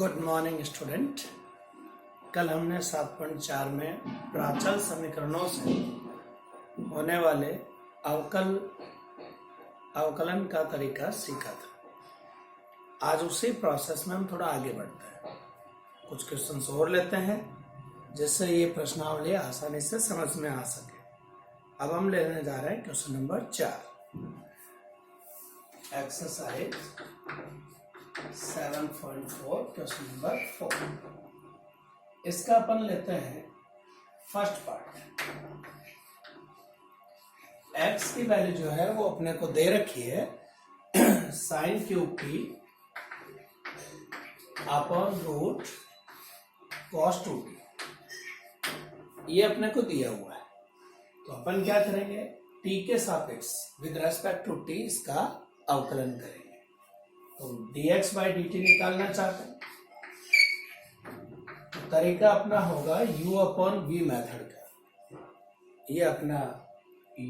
Good morning student. कल हमने 7.4 में प्राचल समीकरणों से होने वाले अवकलन का तरीका सीखा था। आज उसी प्रोसेस में हम थोड़ा आगे बढ़ते हैं, कुछ क्वेश्चंस और लेते हैं जिससे ये प्रश्नावली आसानी से समझ में आ सके। अब हम लेने जा रहे हैं question number 4, exercise 7.4 question number 4। इसका अपन लेते हैं फर्स्ट पार्ट। x की वैल्यू जो है वो अपने को दे रखी है sine cube t upon root cos 2t, ये अपने को दिया हुआ है। तो अपन क्या करेंगे, t के सापेक्ष विद रेस्पेक्ट टू t इसका अवकलन करेंगे। तो dx बाई dt निकालना चाहते हैं तो तरीका अपना होगा u अपॉन v मेथड का। ये अपना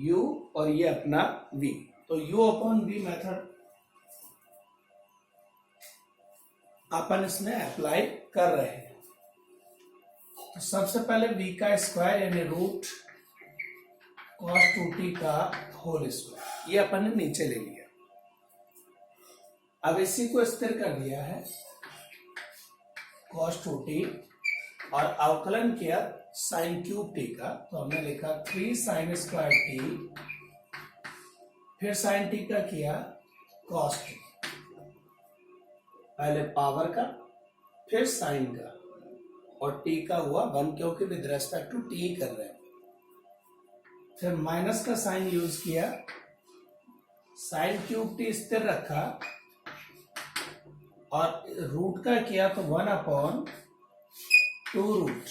u और ये अपना v, तो u अपॉन v मेथड अपन इसमें अप्लाई कर रहे हैं। तो सबसे पहले v का स्क्वायर यानी रूट कॉस 2t का होल स्क्वायर, ये अपन ने नीचे ले लिया। अब इसी को स्थिर कर दिया है cos 2t और अवकलन किया sin क्यूब t का, तो हमने लिखा 3 sin स्क्वायर t, फिर sin t का किया cos t, पहले पावर का फिर sin का, और t का हुआ 1 क्योंकि विद रेस्पेक्ट टू t कर रहे हैं। फिर माइनस का साइन यूज किया, sin क्यूब t स्थिर रखा और रूट का किया तो 1 अपॉन 2 रूट,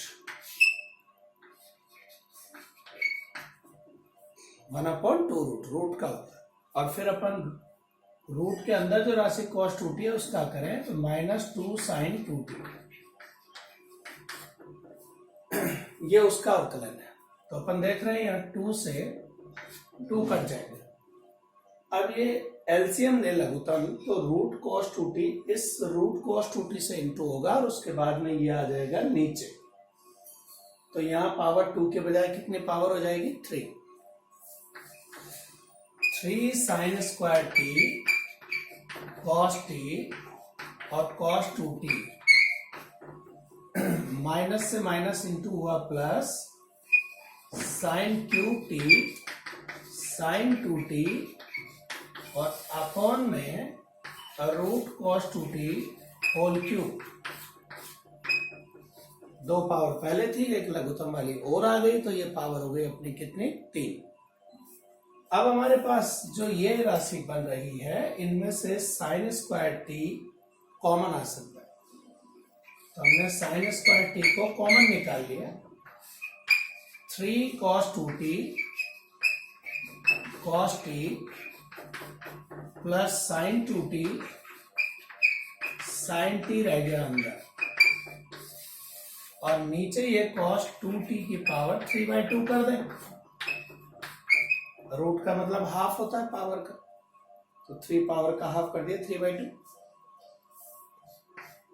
1 अपॉन 2 रूट का होता है। और फिर अपन रूट के अंदर जो राशि cos 2t है उसका करें तो -2 sin 2t, ये उसका अवकलन है। तो अपन देख रहे हैं यहाँ 2 से 2 कट जाएगा। अब ये एलसीएम ले लघुत्तम, तो रूट cos 2t इस रूट cos 2t से इंटू होगा और उसके बाद में ये आ जाएगा नीचे। तो यहाँ पावर 2 के बजाय कितनी पावर हो जाएगी, 3 sin square t cos t और cos 2t, माइनस से माइनस इंटू हुआ plus sin cube t sin 2t और अपॉन में root cos 2t whole cube. 2 power पहले थी, एक लघुत्तम वाली और आ गई, तो ये पावर हो गई अपनी कितनी, 3। अब हमारे पास जो ये राशि बन रही है इनमें से sin स्क्वायर t कॉमन आ सकता है, तो हमने sin स्क्वायर t को कॉमन निकाल लिया। 3 cos 2t cos t plus sin 2t sin t रह गया अंदर, और नीचे ये cos 2t की पावर 3/2 कर दें। रूट का मतलब हाफ होता है पावर का, तो 3 पावर का हाफ कर दिया 3/2।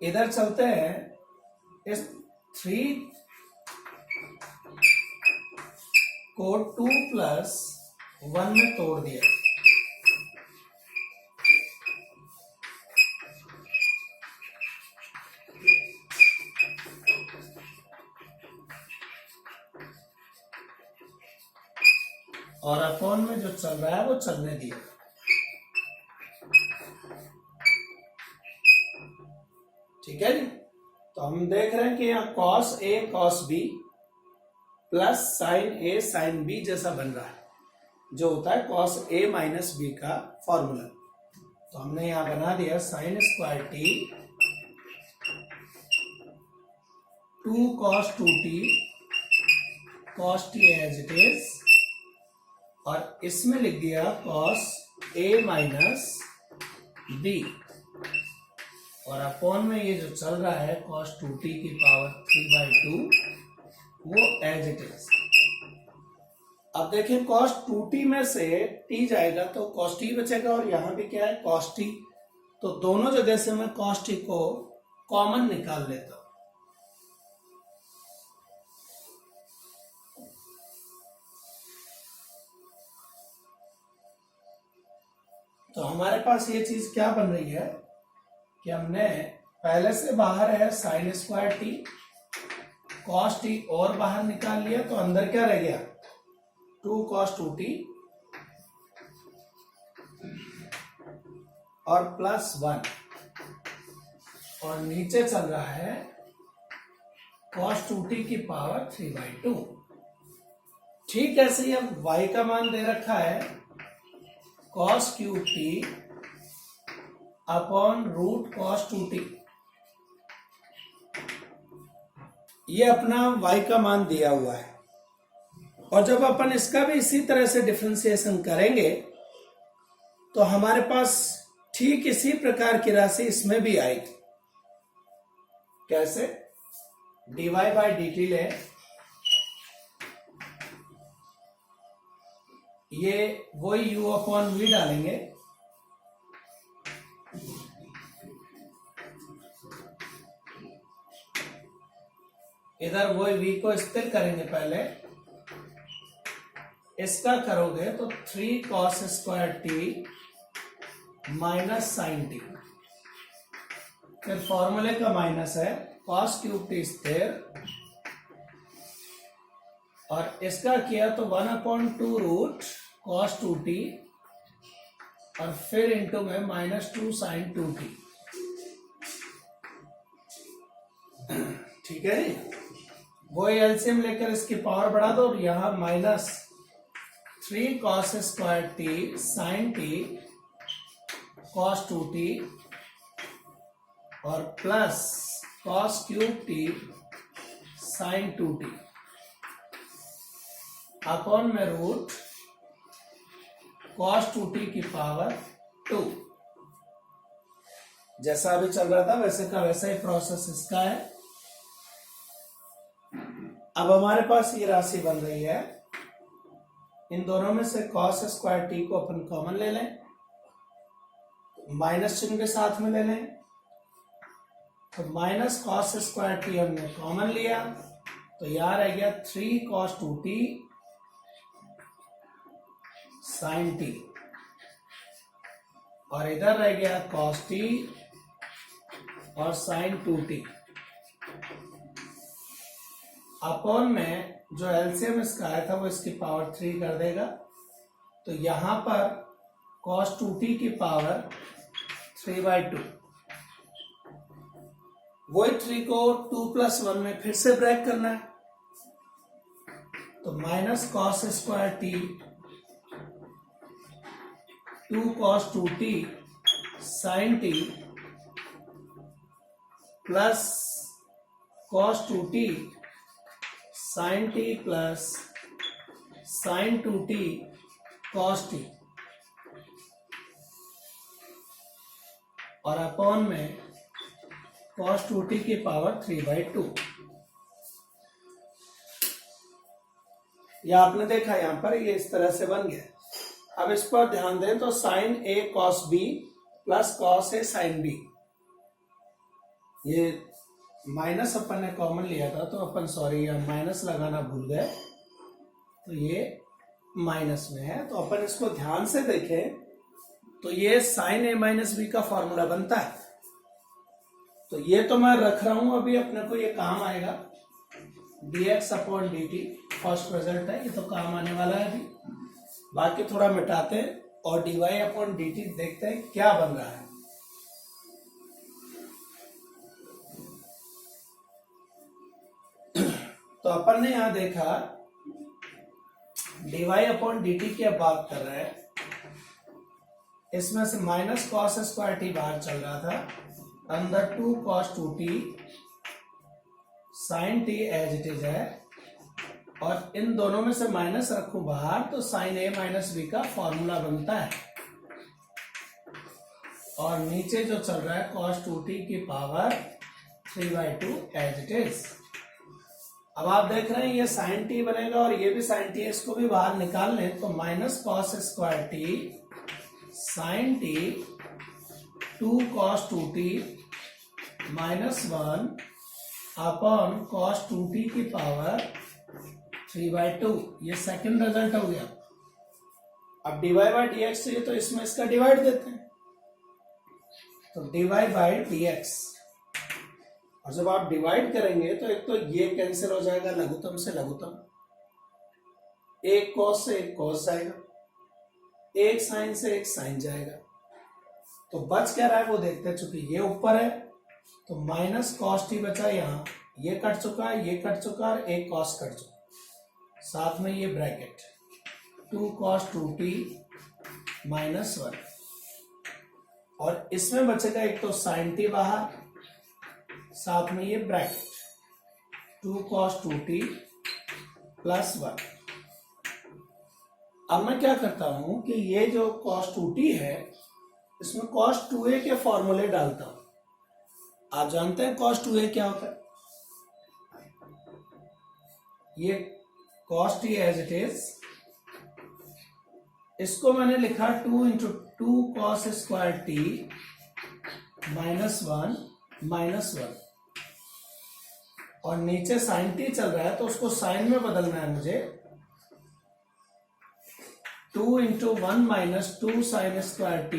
इधर चलते हैं, इस 3 को 2 प्लस 1 में तोड़ दिया, और अपॉन में जो चल रहा है वो चलने दिया। ठीक है जी। तो हम देख रहे हैं कि यहाँ cos a cos b plus sin a sin b जैसा बन रहा है, जो होता है cos a माइनस b का फॉर्मूला। तो हमने यहाँ बना दिया sin square t 2 cos 2t cos t as it is, और इसमें लिख दिया cos a माइनस b, और अपॉन में ये जो चल रहा है cos 2t की पावर 3/2 वो एज इट इज। अब देखिए cos 2t में से t जाएगा तो cos t बचेगा, और यहां भी क्या है cos t, तो दोनों जगह से मैं cos t को कॉमन निकाल लेता हूं। तो हमारे पास ये चीज क्या बन रही है कि हमने पहले से बाहर है sine square T, cos T और बाहर निकाल लिया, तो अंदर क्या रह गया 2 cos 2t और +1, और नीचे चल रहा है cos 2t की पावर 3/2। ठीक ऐसे ही अब y का मान दे रखा है cos cube t upon root cos 2t। ये अपना y का मान दिया हुआ है, और जब अपन इसका भी इसी तरह से डिफरेंशिएशन करेंगे तो हमारे पास ठीक इसी प्रकार की राशि इसमें भी आएगी। कैसे? dy बाई डी टी ले, ये वही u अपॉन v डालेंगे, इधर वही v को स्थिर करेंगे पहले, इसका करोगे तो 3 cos square t minus sine t, फिर फॉर्मूले का माइनस है cos क्यूब टी स्थिर, और इसका किया तो 1/2 रूट cos 2t, और फिर इंटू में -2 sin 2t। ठीक है, वो एलसीएम लेकर इसकी पावर बढ़ा दो, और यहां -3 cos square t sine t cos 2t और plus cos cube t sine 2t upon में रूट cos 2t की पावर 2। जैसा अभी चल रहा था वैसे का वैसा ही प्रोसेस इसका है। अब हमारे पास ये राशि बन रही है, इन दोनों में से cos स्क्वायर टी को अपन कॉमन ले लें, माइनस चिन्ह के साथ में ले लें, तो माइनस cos स्क्वायर टी हमने कॉमन लिया, तो यहां रह गया 3 cos 2t साइन टी, और इधर रह गया cos t और साइन 2t अपॉन में जो एलसीएम इसका आया था वो इसकी पावर 3 कर देगा, तो यहां पर cos 2t की पावर 3/2, वही 3 को 2 + 1 में फिर से ब्रेक करना है, तो minus cos square t 2 cos 2t sine t plus cos 2t sine t plus sine 2t cos t, और अपॉन में cos 2t की पावर 3/2। यह आपने देखा यहां पर ये इस तरह से बन गया। अब इस पर ध्यान दें तो sine a cos b plus cos a sine b, ये माइनस अपन ने कॉमन लिया था तो अपन माइनस लगाना भूल गए, तो ये माइनस में है, तो अपन इसको ध्यान से देखें तो ये साइन a माइनस बी का फॉर्मूला बनता है। तो ये तो मैं रख रहा हूं, अभी अपने को ये काम आएगा dx upon dt, first result है, ये तो काम आने वाला है अभी। बाकी थोड़ा मिटाते हैं और dy अपॉन dt देखते हैं क्या बन रहा है। तो अपन ने यहां देखा dy अपॉन dt की अब बात कर रहे हैं, इसमें से माइनस cos स्क्वायर टी बाहर चल रहा था, अंदर 2 cos 2t sine t as it is है, और इन दोनों में से माइनस रखूं बाहर तो साइन a माइनस बी का फॉर्मूला बनता है, और नीचे जो चल रहा है cos 2t की पावर 3/2 एज इट इज। अब आप देख रहे हैं ये साइन टी बनेगा और ये भी साइन टी है, इसको भी बाहर निकाल लें तो minus cos square t sine t 2 cos 2t -1 upon cos 2t की पावर 3/2। ये सेकंड रिजल्ट हो गया। अब dy बाई डी एक्स चाहिए तो इसमें इसका डिवाइड देते हैं, तो dy बाई डी एक्स। और जब आप डिवाइड करेंगे तो एक तो ये कैंसिल हो जाएगा लघुत्तम से लघुत्तम, एक कॉस से एक कॉस जाएगा, एक साइन से एक साइन जाएगा, तो बच क्या रहा है वो देखते हैं। चूंकि ये ऊपर है तो माइनस कॉस टी बचा, यहाँ ये कट चुका है, ये कट चुका है, एक कॉस कट चुका, साथ में ये ब्रैकेट 2 cos 2t -1, और इसमें बचेगा एक तो साइन टी बाहर, साथ में ये ब्रैकेट 2 cos 2t +1। अब मैं क्या करता हूं कि ये जो cos 2t है इसमें cos 2a के फॉर्मूले डालता हूं। आप जानते हैं cos 2a क्या होता है? ये cos t as it is, इसको मैंने लिखा 2 × 2 cos स्क्वायर t -1 और नीचे साइन t चल रहा है तो उसको साइन में बदलना है मुझे। 2 × 1 - 2 sin स्क्वायर t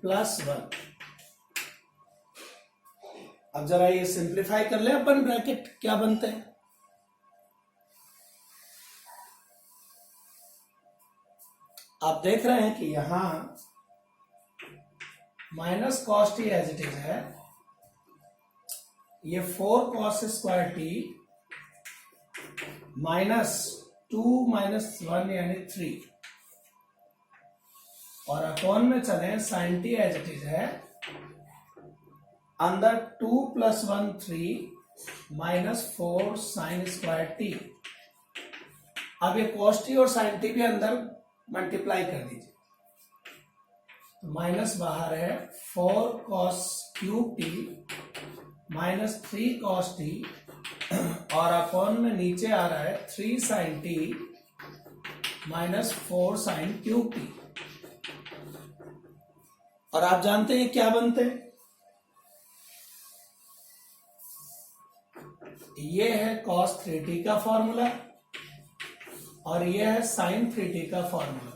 +1। अब जरा ये सिंप्लीफाई कर ले अपन, ब्रैकेट क्या बनते हैं। आप देख रहे हैं कि यहां minus cos t as it is है, ये 4 cos स्क्वायर टी -2 - 1 यानी 3, और अपॉन में चले sine t as it is है, अंदर 2 + 1 3 -4 sin स्क्वायर टी। अब ये cos टी और साइन टी भी अंदर मल्टीप्लाई कर दीजिए, तो माइनस बाहर है 4 cos cube T -3 cos T, और अपॉन में नीचे आ रहा है 3 sin T -4 sin cube T. और आप जानते हैं क्या बनते हैं? ये है cos 3t का फॉर्मूला और ये है sin 3t का फॉर्मूला,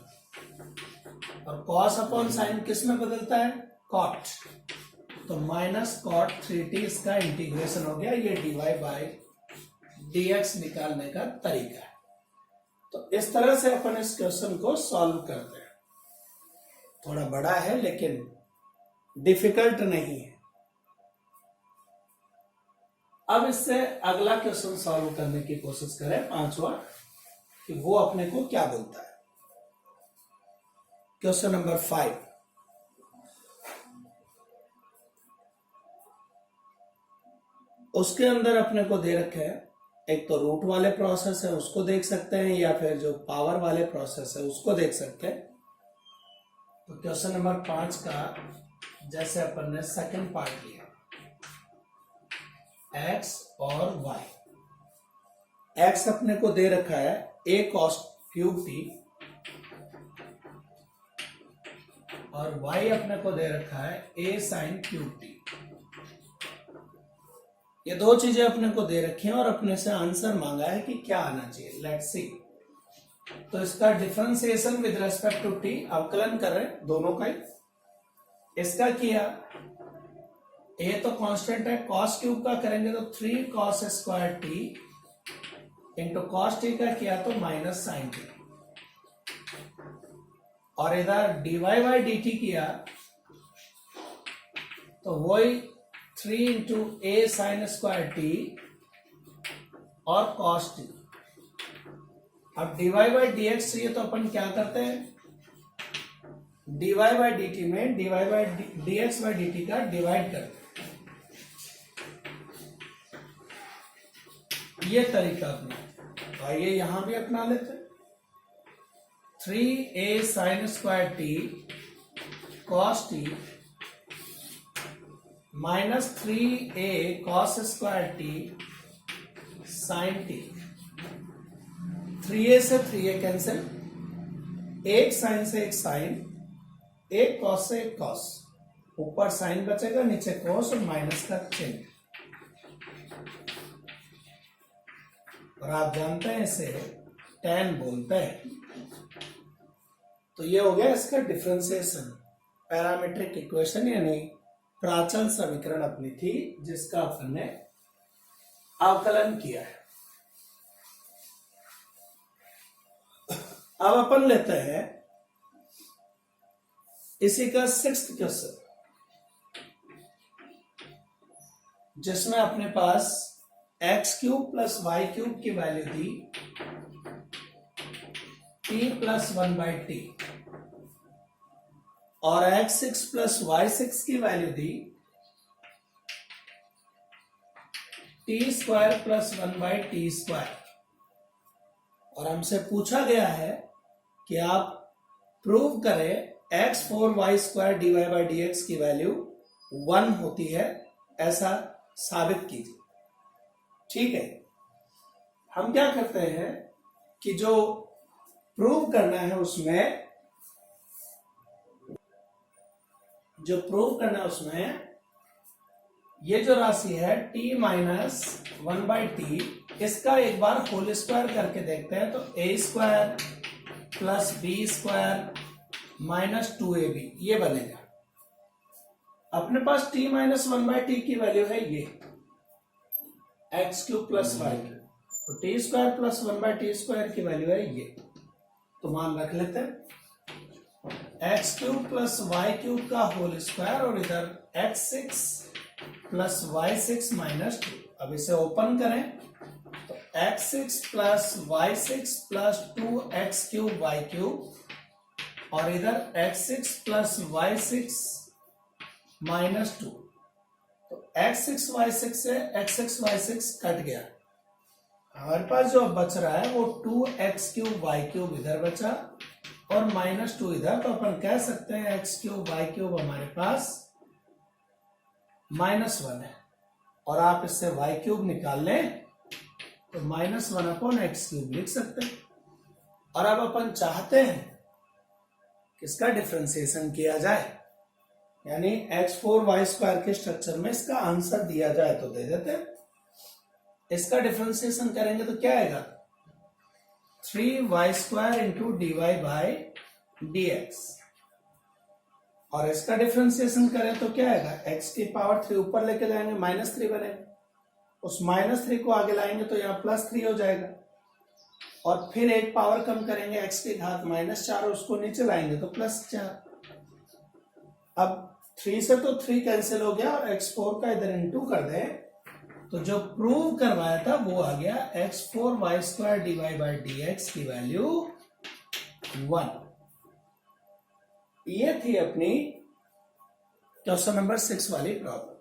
और cos अपॉन साइन किस में बदलता है? cot, तो -cot 3t इसका इंटीग्रेशन हो गया। ये dy बाई dx निकालने का तरीका है। तो इस तरह से अपन इस क्वेश्चन को सॉल्व करते हैं। थोड़ा बड़ा है लेकिन डिफिकल्ट नहीं है। अब इससे अगला क्वेश्चन सॉल्व करने की कोशिश करें, 5वां, कि वो अपने को क्या बोलता है। क्वेश्चन नंबर 5, उसके अंदर अपने को दे रखे हैं, एक तो रूट वाले प्रोसेस है उसको देख सकते हैं, या फिर जो पावर वाले प्रोसेस है उसको देख सकते हैं। तो क्वेश्चन नंबर 5 का जैसे अपन ने सेकंड पार्ट लिया, x और y। x अपने को दे रखा है a cos क्यूब t, और y अपने को दे रखा है a sin क्यूब t। ये दो चीजें अपने को दे रखी हैं और अपने से आंसर मांगा है कि क्या आना चाहिए। Let's see. तो इसका differentiation with respect to t, अवकलन कर रहे हैं दोनों का ही। इसका किया, a तो कांस्टेंट है, cos क्यूब का करेंगे तो 3 cos square t into cos t का किया तो माइनस साइन t, और इधर dy बाई डी टी किया तो वही 3 into a sine square t और cos t। अब dy बाई डी एक्स चाहिए तो अपन क्या करते हैं, dy बाई डी टी में dy by D x by D T का डिवाइड करते हैं। ये तरीका अपना, तो आइए यहां भी अपना लेते हैं। 3a sine square t cos t -3a cos square t sin t। 3a से 3a कैंसिल, एक साइन से एक साइन, एक cos से एक cos, ऊपर साइन बचेगा, नीचे कॉस और माइनस का चिन्ह। और आप जानते हैं इसे tan बोलते हैं। तो ये हो गया इसका डिफरेंशिएशन। पैरामीट्रिक इक्वेशन यानी प्राचल समीकरण अपनी थी जिसका अपन ने अवकलन किया है। अब अपन लेते हैं इसी का 6th क्वेश्चन, जिसमें अपने पास x³ प्लस y³ की वैल्यू थी t प्लस 1/t और x6 प्लस y6 की वैल्यू थी t² प्लस 1/t²। और हमसे पूछा गया है कि आप प्रूव करें x4y² dy/dx की वैल्यू 1 होती है, ऐसा साबित कीजिए। ठीक है, हम क्या करते हैं कि जो प्रूव करना है उसमें ये जो राशि है t माइनस 1/t, इसका एक बार होल स्क्वायर करके देखते हैं। तो a² plus b² minus 2ab ये बनेगा। अपने पास t माइनस 1/t की वैल्यू है ये x³ प्लस y³, तो t² प्लस 1/t² की वैल्यू है ये। तो मान रख लेते हैं x³ प्लस y³ का होल स्क्वायर और इधर x6 प्लस y6 माइनस 2। अब इसे ओपन करें तो x6 plus y6 plus 2x³ y³ और इधर x6 प्लस y6 माइनस 2। तो x6 y6 से x6 y6 कट गया। हमारे पास जो बच रहा है वो 2x³ y³ इधर बचा और माइनस 2 इधर। तो अपन कह सकते हैं x³ y³ हमारे पास -1 है और आप इससे y³ निकाल लें तो -1/x³ लिख सकते हैं। और अब अपन चाहते हैं कि इसका डिफरेंशिएशन किया जाए, यानी x4y² के स्ट्रक्चर में इसका आंसर दिया जाए तो दे देते हैं। इसका डिफरेंशिएशन करेंगे तो क्या आएगा 3y² इंटू dy/dx। और इसका डिफरेंशिएशन करें तो क्या आएगा x की पावर 3 ऊपर लेके जाएंगे -3 बनेगा, उस -3 को आगे लाएंगे तो यहाँ +3 हो जाएगा। और फिर एक पावर कम करेंगे x की घात -4, उसको नीचे लाएंगे तो +4। अब 3 से तो 3 कैंसिल हो गया और x4 का इधर इंटू कर दें तो जो प्रूव करवाया था वो आ गया x4y² dy/dx की वैल्यू 1। ये थी अपनी क्वेश्चन नंबर 6 वाली प्रॉब्लम।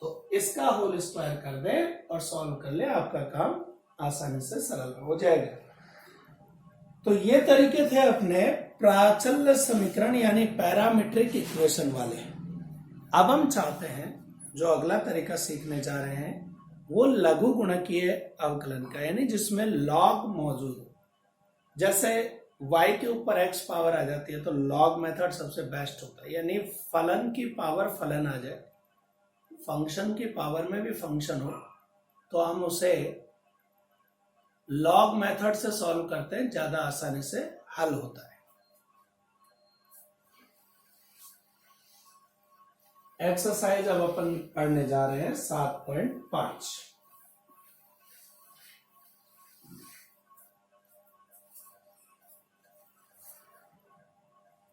तो इसका होल स्क्वायर कर दे और सॉल्व कर ले, आपका काम आसानी से सरल हो जाएगा। तो ये तरीके थे अपने प्राचल समीकरण यानी पैरामीट्रिक इक्वेशन वाले। अब हम चाहते हैं जो अगला तरीका सीखने जा रहे हैं वो लघु गुणकीय अवकलन का, यानी जिसमें लॉग मौजूद हो। जैसे y के ऊपर x पावर आ जाती है तो लॉग मेथड सबसे बेस्ट होता है, यानी फलन की पावर फलन आ जाए, फंक्शन की पावर में भी फंक्शन हो तो हम उसे लॉग मेथड से सॉल्व करते हैं, ज्यादा आसानी से हल होता है। एक्सरसाइज अब अपन पढ़ने जा रहे हैं 7.5।